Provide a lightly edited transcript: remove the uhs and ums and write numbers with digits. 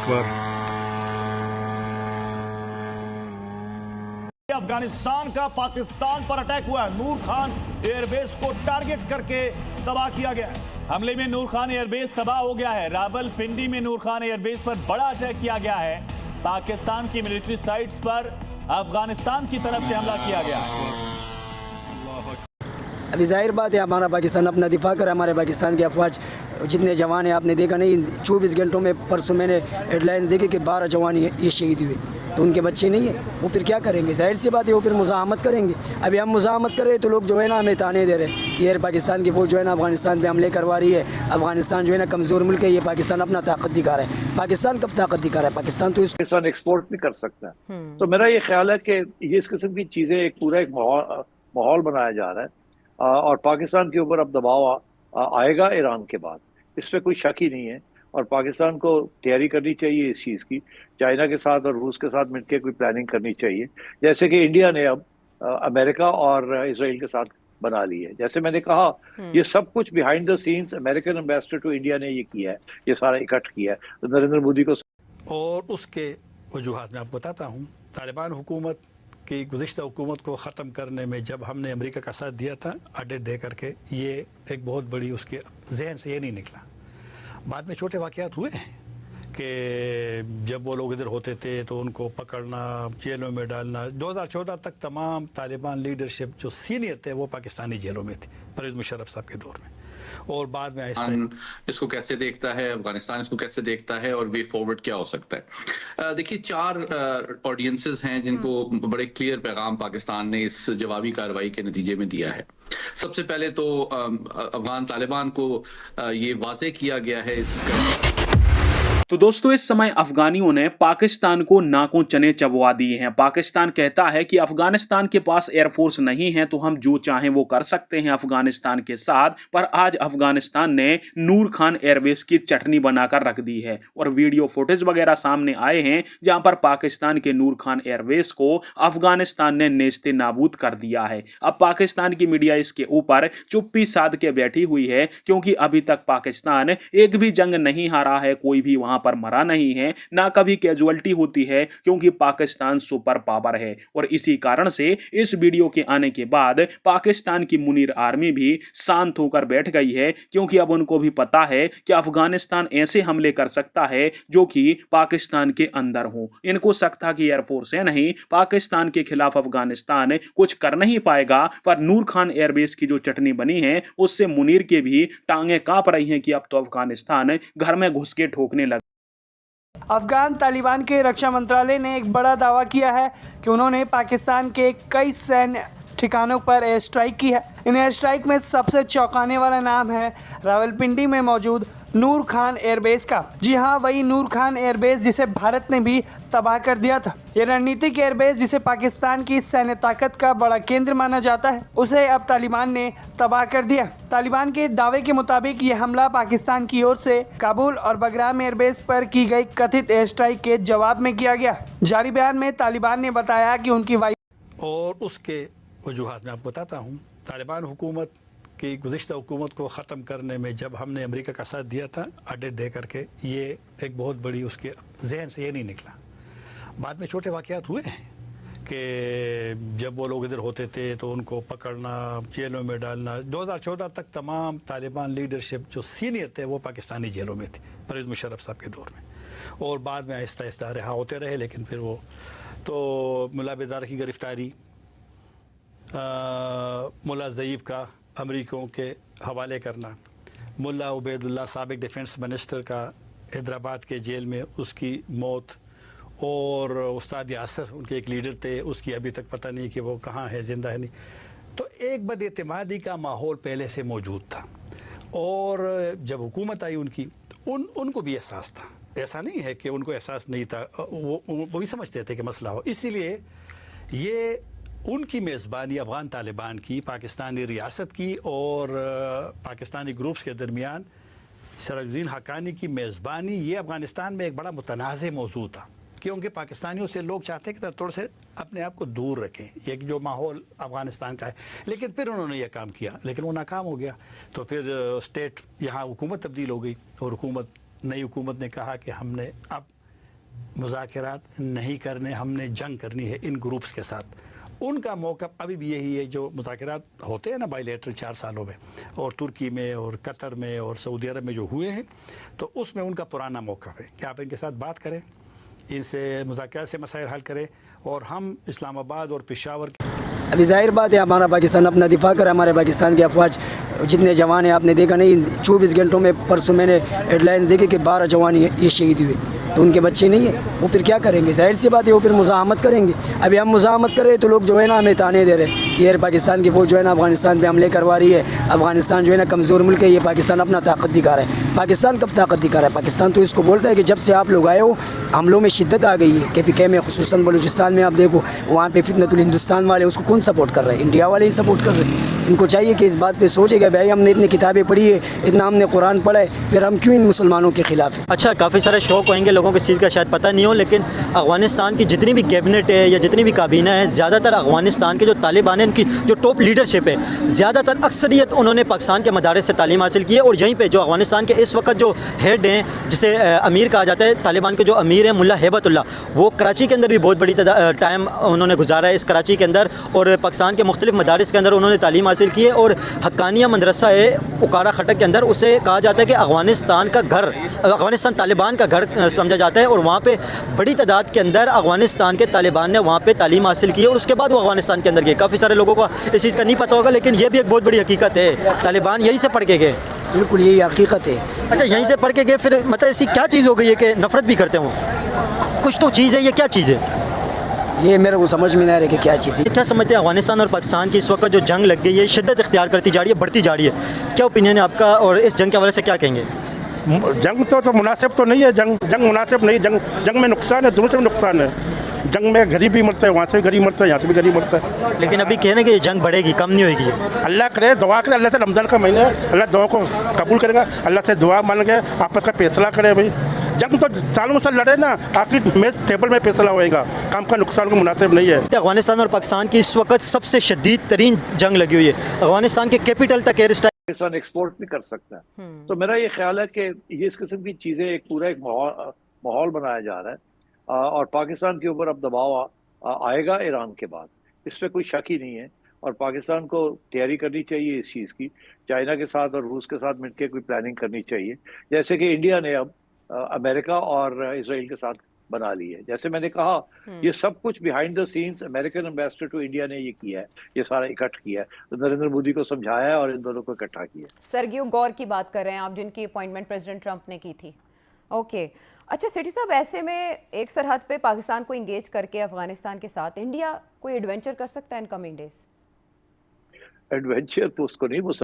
अकबर। अफगानिस्तान का पाकिस्तान पर अटैक हुआ है। नूर खान एयरबेस को टारगेट करके तबाह किया गया है। हमले में नूर खान एयरबेस तबाह हो गया है। रावलपिंडी में नूर खान एयरबेस पर बड़ा अटैक किया गया है। पाकिस्तान की मिलिट्री साइट्स पर अफगानिस्तान की तरफ से हमला किया गया है। अभी जाहिर बात है हमारा पाकिस्तान अपना दिफा कर, हमारे पाकिस्तान के अफवाज जितने जवान हैं, आपने देखा नहीं 24 घंटों में, परसों मैंने हेडलाइंस देखी कि 12 जवान ये शहीद हुए, तो उनके बच्चे नहीं हैं, वो फिर क्या करेंगे? जाहिर सी बात है वो फिर मुज़ाहमत करेंगे। अभी हम मुज़ाहमत करें तो लोग जो है ना हमें ताने दे रहे हैं कि यार पाकिस्तान की फौज जो है ना अफगानिस्तान पे हमले करवा रही है, अफगानिस्तान जो है ना कमज़ोर मुल्क है, ये पाकिस्तान अपना ताकत दिखा रहा है। पाकिस्तान कब ताकत दिखा रहा है? पाकिस्तान तो इस पाकिस्तान एक्सपोर्ट भी कर सकता है। तो मेरा ये ख्याल है कि ये इस किस्म की चीज़ें एक पूरा एक माहौल बनाया जा रहा है और पाकिस्तान के ऊपर अब दबाव आएगा ईरान के बाद, इसमें कोई शक ही नहीं है। और पाकिस्तान को तैयारी करनी चाहिए इस चीज़ की, चाइना के साथ और रूस के साथ मिलकर कोई प्लानिंग करनी चाहिए, जैसे कि इंडिया ने अब अमेरिका और इसराइल के साथ बना ली है। जैसे मैंने कहा, ये सब कुछ behind the scenes American ambassador to India ने ये किया है, ये सारा इकट्ठ किया है तो नरेंद्र मोदी को। और उसके वजूहात मैं आपको बताता हूँ। तालिबान हुकूमत की गुज़िश्ता हुकूमत को ख़त्म करने में जब हमने अमेरिका का साथ दिया था अड्डे दे करके, ये एक बहुत बड़ी उसके जहन से ये नहीं निकला। बाद में छोटे वाक़यात हुए हैं कि जब वो लोग इधर होते थे तो उनको पकड़ना, जेलों में डालना। 2014 तक तमाम तालिबान लीडरशिप जो सीनियर थे वो पाकिस्तानी जेलों में थे, परवेज़ मुशर्रफ साहब के दौर में। और बाद में इसको कैसे देखता है, अफगानिस्तान इसको कैसे देखता है और वे फॉरवर्ड क्या हो सकता है। देखिए, 4 ऑडियंसेस हैं जिनको बड़े क्लियर पैगाम पाकिस्तान ने इस जवाबी कार्रवाई के नतीजे में दिया है। सबसे पहले तो अफगान तालिबान को ये वाजे किया गया है तो दोस्तों, इस समय अफगानियों ने पाकिस्तान को नाकों चने चबवा दिए हैं। पाकिस्तान कहता है कि अफगानिस्तान के पास एयरफोर्स नहीं है तो हम जो चाहें वो कर सकते हैं अफगानिस्तान के साथ। पर आज अफगानिस्तान ने नूर खान एयरबेस की चटनी बनाकर रख दी है और वीडियो फुटेज वगैरह सामने आए हैं जहां पर पाकिस्तान के नूर खान एयरबेस को अफगानिस्तान ने नेस्ते नाबूद कर दिया है। अब पाकिस्तान की मीडिया इसके ऊपर चुप्पी साध के बैठी हुई है क्योंकि अभी तक पाकिस्तान एक भी जंग नहीं हारा है, कोई भी वहां पर मरा नहीं है, ना कभी कैजुअल्टी होती है, क्योंकि पाकिस्तान सुपर पावर है। और इसी कारण से इस वीडियो के आने के बाद पाकिस्तान की मुनीर आर्मी भी शांत होकर बैठ गई है, क्योंकि अब उनको भी पता है कि अफगानिस्तान ऐसे हमले कर सकता है जो कि पाकिस्तान के अंदर हो। इनको शक था कि एयरफोर्स है नहीं, पाकिस्तान के खिलाफ अफगानिस्तान कुछ कर नहीं पाएगा। पर नूर खान एयरबेस की जो चटनी बनी है उससे मुनीर के भी टांगे कांप रही हैं कि अब तो अफगानिस्तान घर में घुस के ठोकने लगा। अफगान तालिबान के रक्षा मंत्रालय ने एक बड़ा दावा किया है कि उन्होंने पाकिस्तान के कई सैन्य ठिकानों पर एयर स्ट्राइक की है। इन एयर स्ट्राइक में सबसे चौंकाने वाला नाम है रावलपिंडी में मौजूद नूर खान एयरबेस का। जी हाँ, वही नूर खान एयरबेस जिसे भारत ने भी तबाह कर दिया था। ये रणनीतिक एयरबेस जिसे पाकिस्तान की सैन्य ताकत का बड़ा केंद्र माना जाता है, उसे अब तालिबान ने तबाह कर दिया। तालिबान के दावे के मुताबिक ये हमला पाकिस्तान की ओर से काबुल और बगराम एयरबेस पर की गई कथित एयर स्ट्राइक के जवाब में किया गया। जारी बयान में तालिबान ने बताया कि उनकी वायु और उसके वजूहात मैं आपको बताता हूँ। तालिबान हुकूमत की गुज़िश्ता हुकूमत को ख़त्म करने में जब हमने अमेरिका का साथ दिया था अड्डे दे करके, ये एक बहुत बड़ी उसके जहन से ये नहीं निकला। बाद में छोटे वाक़यात हुए हैं कि जब वो लोग इधर होते थे तो उनको पकड़ना, जेलों में डालना। 2014 तक तमाम तालिबान लीडरशिप जो सीनियर थे वो पाकिस्तानी जेलों में थे, परवेज़ मुशर्रफ साहब के दौर में। और बाद में आहिस्ता आहिस्ता रिहा होते रहे, लेकिन फिर वो तो मुल्ला बेज़ार की गिरफ़्तारी, मुल्ला ज़ईब का अमरीकियों के हवाले करना, मुल्ला उबैदुल्लाह साबिक डिफेंस मिनिस्टर का हैदराबाद के जेल में उसकी मौत, और उस्ताद यासर उनके एक लीडर थे, उसकी अभी तक पता नहीं कि वो कहाँ है, ज़िंदा है नहीं। तो एक बदएतमादी का माहौल पहले से मौजूद था। और जब हुकूमत आई उनकी, उनको भी एहसास था, ऐसा नहीं है कि उनको एहसास नहीं था, वो भी समझते थे कि मसला हो। इसीलिए ये उनकी मेज़बानी अफ़गान तालिबान की, पाकिस्तानी रियासत की और पाकिस्तानी ग्रुप्स के दरमियान सराजुद्दीन हक्कानी की मेज़बानी, ये अफ़गानिस्तान में एक बड़ा मुतनाज़ मौजू था, क्योंकि पाकिस्तानियों से लोग चाहते हैं कि थोड़े से अपने आप को दूर रखें, एक जो माहौल अफ़गानिस्तान का है। लेकिन फिर उन्होंने यह काम किया, लेकिन वो नाकाम हो गया। तो फिर स्टेट यहाँ हुकूमत तब्दील हो गई और नई हुकूमत ने कहा कि हमने अब मुज़ाकरात नहीं करने, हमने जंग करनी है इन ग्रुप्स के साथ। उनका मौक़िफ़ अभी भी यही है जो मुज़ाकरात होते हैं ना बायलैटरल 4 सालों में, और तुर्की में और कतर में और सऊदी अरब में जो हुए हैं, तो उसमें उनका पुराना मौक़िफ़ है कि आप इनके साथ बात करें, इनसे मुज़ाकरात से मसाइल हल करें, और हम इस्लामाबाद और पेशावर अभी जाहिर बात है हमारा पाकिस्तान अपना दिफा करे, हमारे पाकिस्तान की अफवाज जितने जवान हैं, आपने देखा नहीं 24 घंटों में, परसों मैंने हेडलाइंस देखी कि 12 जवान ये शहीद हुए, तो उनके बच्चे नहीं हैं, वो फिर क्या करेंगे? जाहिर सी बात है वो फिर मुज़ाहमत करेंगे। अभी हम मुज़ाहमत करें तो लोग जो है ना हमें ताने दे रहे हैं कि यार पाकिस्तान की फ़ौज जो है ना अफगानिस्तान पे हमले करवा रही है, अफगानिस्तान जो है ना कमज़ोर मुल्क है, ये पाकिस्तान अपना ताकत दिखा रहा है। पाकिस्तान कब ताकत दिखा रहा है? पाकिस्तान तो इसको बोलता है कि जब से आप लोग आए हो हमलों में शिद्दत आ गई है। KPK में खुसूसन बलूचिस्तान में आप देखो, वहाँ पे फितनतुल हिंदुस्तान वाले उसको कौन सपोर्ट कर रहे हैं? इंडिया वाले ही सपोर्ट कर रहे हैं। इनको चाहिए कि इस बात पे सोचेगा भाई हमने इतनी किताबें पढ़ी है, इतना हमने कुरान पढ़ा है, फिर हम क्यों इन मुसलमानों के खिलाफ हैं? अच्छा, काफ़ी सारे शौक होंगे लोगों को इस चीज़ का शायद पता नहीं हो, लेकिन अफ़गानिस्तान की जितनी भी कैबिनेट है या जितनी भी काबीना है, ज़्यादातर अफ़गानिस्तान के जो तालिबान हैं उनकी जो टॉप लीडरशिप है, ज़्यादातर अक्सरियत उन्होंने पाकिस्तान के मदारिस से तालीम हासिल की है। और यहीं पे जो अफ़गानिस्तान के इस वक्त जो हेड हैं, जिसे अमीर कहा जाता है, तालिबान के जो अमीर हैं मुल्ला हेबतुल्ला, वो कराची के अंदर भी बहुत बड़ी टाइम उन्होंने गुजारा है इस कराची के अंदर, और पाकिस्तान के मुख्तलिफ मदारिस के अंदर उन्होंने तालीम हासिल की है। और हक्कानिया मदरसा है उकारा खटक के अंदर, उसे कहा जाता है कि अफ़गानिस्तान का घर, अफ़गानिस्तान तालिबान का घर समझा जाता है। और वहाँ पे बड़ी तादाद के अंदर अफ़गानिस्तान के तालिबान ने वहाँ पे तालीम हासिल की है, और उसके बाद वो अफ़गानिस्तान के अंदर गए। काफ़ी सारे लोगों को इस चीज़ का नहीं पता होगा, लेकिन ये भी एक बहुत बड़ी हकीकत है, तालिबान यहीं से पढ़ के गए। बिल्कुल यही हकीकत है। अच्छा, यहीं से पढ़ के गए, फिर मतलब ऐसी क्या चीज़ हो गई है कि नफ़रत भी करते हों? कुछ तो चीज़ है, ये क्या चीज़ है? ये मेरे को समझ में नहीं आ रहा कि क्या चीज़ है। क्या समझते हैं अफ़गानिस्तान और पाकिस्तान की इस वक्त जो जंग लग गई है, शिद्दत इख्तियार करती जा रही है, बढ़ती जा रही है, क्या ओपिनियन है आपका, और इस जंग के हवाले से क्या कहेंगे? जंग तो मुनासिब तो नहीं है, जंग मुनासिब नहीं, जंग में नुकसान है, दोनों से नुकसान है। जंग में गरीब भी मरता है, वहाँ से भी गरीब मरता है, यहाँ से भी गरीब मरता है। लेकिन अभी कहने कि ये जंग बढ़ेगी, कम नहीं होगी। अल्लाह करे, दुआ करे, अल्लाह से रमज़ान का महीना है, अल्लाह दुआ को कबूल करेगा, अल्लाह से दुआ मान के आपस का फैसला करे। भाई जंग तो सालों से लड़े ना, आखिर में टेबल में फैसला होएगा, काम का नुकसान को मुनासिब नहीं है। अफगानिस्तान और पाकिस्तान की इस वक्त सबसे शदीद तरीन जंग लगी हुई है, अफगानिस्तान के कैपिटल तक एयर स्ट्राइक पाकिस्तान एक्सपोर्ट भी कर सकता है। तो मेरा ये ख्याल है कि ये इस किस्म की चीज़ें एक पूरा एक माहौल बनाया जा रहा है, और पाकिस्तान के ऊपर अब दबाव आएगा ईरान के बाद, इसमें कोई शक ही नहीं है। और पाकिस्तान को तैयारी करनी चाहिए इस चीज़ की, चाइना के साथ और रूस के साथ मिलकर कोई प्लानिंग करनी चाहिए, जैसे कि इंडिया ने अब अमेरिका और इसराइल के साथ बना ली है। जैसे मैंने कहा, ये सब कुछ behind the scenes American ambassador to India ने ये किया है, ये सारा इकट्ठ किया है, तो नरेंद्र मोदी को समझाया है और इन दोनों को इकट्ठा किया। सर्गियो गौर की बात कर रहे हैं आप, जिनकी अपॉइंटमेंट प्रेसिडेंट ट्रंप ने की थी। ओके, अच्छा सेठी साहब, ऐसे में एक सरहद पे पाकिस्तान को इंगेज करके अफगानिस्तान के साथ इंडिया कोई एडवेंचर कर सकता है इन कमिंग डेज? एडवेंचर तो उसको नहीं